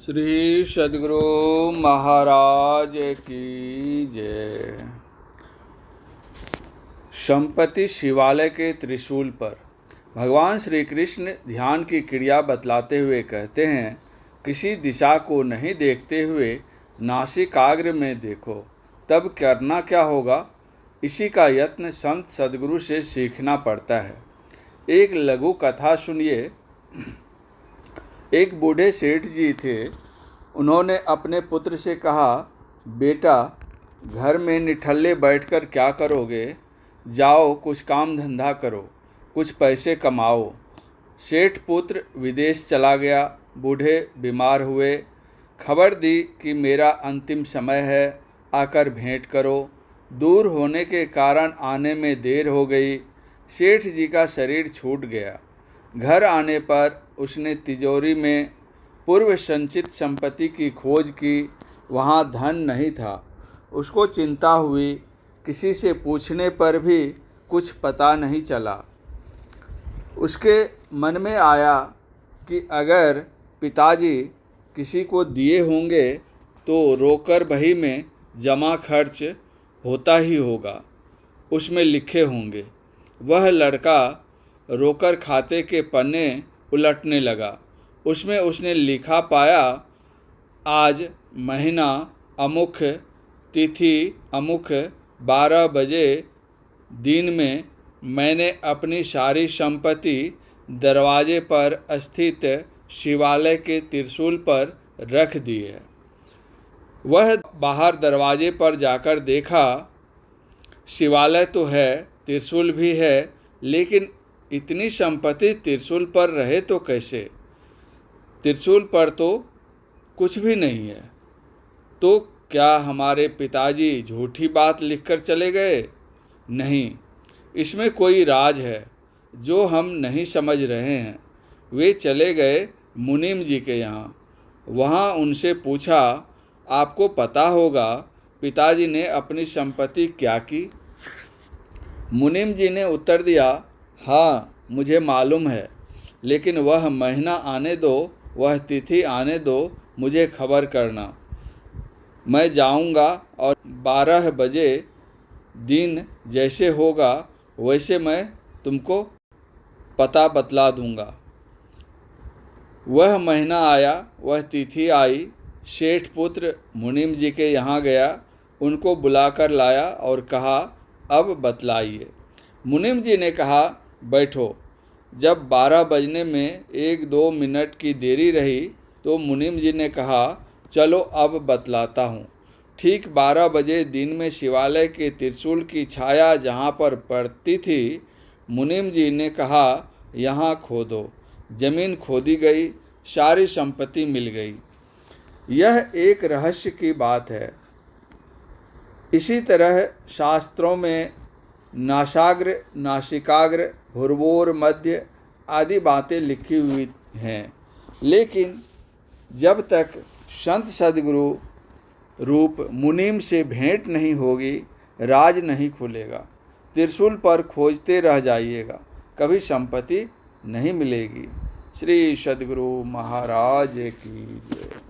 श्री सद्गुरु महाराज की जय। संपत्ति शिवालय के त्रिशूल पर भगवान श्री कृष्ण ध्यान की क्रिया बतलाते हुए कहते हैं, किसी दिशा को नहीं देखते हुए नासिकाग्र में देखो, तब करना क्या होगा। इसी का यत्न संत सद्गुरु से सीखना पड़ता है। एक लघु कथा सुनिए। एक बूढ़े सेठ जी थे। उन्होंने अपने पुत्र से कहा, बेटा, घर में निठल्ले बैठकर क्या करोगे, जाओ कुछ काम धंधा करो, कुछ पैसे कमाओ। सेठ पुत्र विदेश चला गया। बूढ़े बीमार हुए। खबर दी कि मेरा अंतिम समय है, आकर भेंट करो। दूर होने के कारण आने में देर हो गई। सेठ जी का शरीर छूट गया। घर आने पर उसने तिजोरी में पूर्व संचित संपत्ति की खोज की। वहाँ धन नहीं था। उसको चिंता हुई। किसी से पूछने पर भी कुछ पता नहीं चला। उसके मन में आया कि अगर पिताजी किसी को दिए होंगे तो रोकर बही में जमा खर्च होता ही होगा, उसमें लिखे होंगे। वह लड़का रोकर खाते के पन्ने उलटने लगा। उसमें उसने लिखा पाया, आज महीना अमुक, तिथि अमुक, 12 बजे दिन में मैंने अपनी सारी संपत्ति दरवाजे पर स्थित शिवालय के त्रिशूल पर रख दी है। वह बाहर दरवाजे पर जाकर देखा, शिवालय तो है, त्रिशूल भी है, लेकिन इतनी संपत्ति त्रिशूल पर रहे तो कैसे। त्रिशूल पर तो कुछ भी नहीं है। तो क्या हमारे पिताजी झूठी बात लिखकर चले गए? नहीं, इसमें कोई राज है जो हम नहीं समझ रहे हैं। वे चले गए मुनीम जी के यहाँ। वहाँ उनसे पूछा, आपको पता होगा पिताजी ने अपनी संपत्ति क्या की? मुनीम जी ने उत्तर दिया, हाँ, मुझे मालूम है, लेकिन वह महीना आने दो, वह तिथि आने दो, मुझे खबर करना। मैं जाऊंगा और 12 बजे दिन जैसे होगा वैसे मैं तुमको पता बतला दूंगा। वह महीना आया, वह तिथि आई। सेठ पुत्र मुनीम जी के यहाँ गया, उनको बुलाकर लाया और कहा, अब बतलाइए। मुनीम जी ने कहा, बैठो। जब 12 बजने में 1-2 मिनट की देरी रही तो मुनीम जी ने कहा, चलो अब बतलाता हूँ। ठीक 12 बजे दिन में शिवालय के त्रिशूल की छाया जहाँ पर पड़ती थी, मुनीम जी ने कहा, यहाँ खोदो। जमीन खोदी गई, सारी संपत्ति मिल गई। यह एक रहस्य की बात है। इसी तरह शास्त्रों में नासाग्र, नासिकाग्र, भुर्वोर, मध्य आदि बातें लिखी हुई हैं, लेकिन जब तक संत सद्गुरु रूप मुनीम से भेंट नहीं होगी, राज नहीं खुलेगा। त्रिशूल पर खोजते रह जाइएगा, कभी संपत्ति नहीं मिलेगी। श्री सद्गुरु महाराज की जय।